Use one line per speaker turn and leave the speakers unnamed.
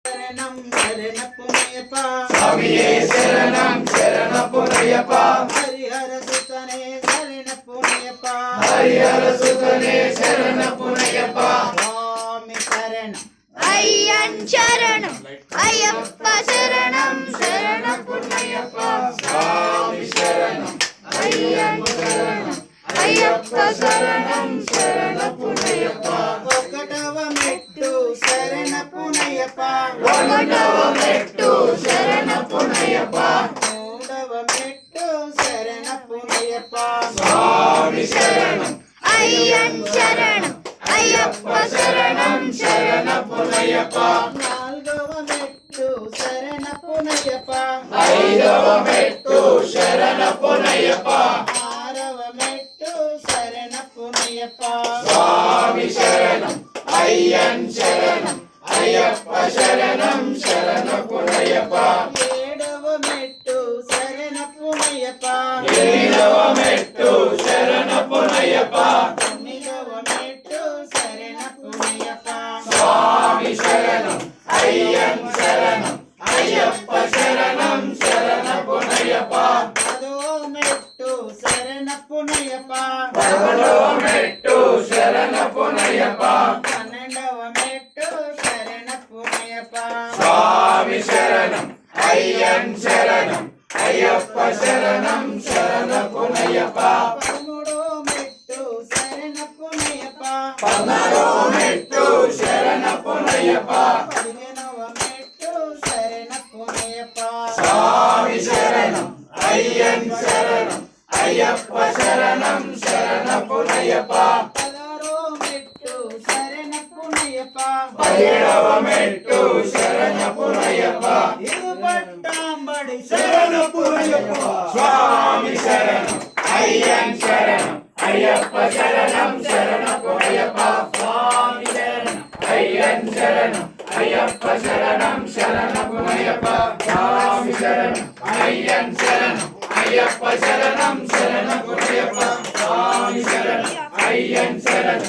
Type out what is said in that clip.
శరణం శరణపునయపా
స్వామియే శరణం శరణపునయపా
హరిహర సుతనే శరణపునయపా
హరిహర సుతనే శరణపునయపా
స్వామి శరణం
అయ్యన్ శరణం అయ్యప్ప శరణం శరణపునయప్ప
స్వామి శరణం
అయ్యన్ శరణం అయ్యప్ప శరణం శరణపునయప్ప
ఒకటవ మెట్టు శరణపునయపా
ఒకటవ మెట్టు శరణపునయప్ప
మూడవ మెట్టు శరణపునయపా
స్వామి శరణం
అయ్యన్ శరణం అయ్యప్ప శరణం
శరణపునయపా
నాలుగవ మెట్టు శరణపునయపా
ఐదవ మెట్టు శరణపునయపా
ఆరవ మెట్టు శరణపునయపా
స్వామి శరణం అయ్యన్ శరణం అయ్యప్ప శరణం శరణపునయపా
ఏడవ మెట్టు శరణపునయపా
ఎనిమిదవ మెట్టు శరణపునయపా
తొమ్మిదవ మెట్టు శరణపునయపా
స్వామి శరణం అయ్యన్ శరణం అయ్యప్ప శరణం శరణపునయపా
పదవ మెట్టు శరణపునయపా
పదకొండవ మెట్టు శరణపునయపా
పన్నెండవ మెట్టు శరణపునయపా
స్వామి శరణం అయ్యన్ శరణం అయ్యప్ప శరణం శరణపునయపా
పదమూడవ మెట్టు శరణపునయపా
పద్నాలుగవ మెట్టు శరణపునయపా
పదిహేనవ మెట్టు శరణపునయపా
స్వామి శరణం అయ్యన్ శరణం అయ్యప్ప శరణం శరణపునయపా
పదహారవ మెట్టు శరణపునయపా
పదిహేడవ మెట్టు శరణపునయపా
ఇరుపట్టాంబడి
శరణపునయపా స్వామి శరణం అయ్యన్ శరణం అయ్యప్ప శరణం శరణపునయపా స్వామి శరణం అయ్యన్ శరణం అయ్యప్ప శరణం శరణపునయపా స్వామి శరణం అయ్యన్ శరణం అయ్యప్ప శరణం శరణపునయపా స్వామి శరణం అయ్యన్ శరణం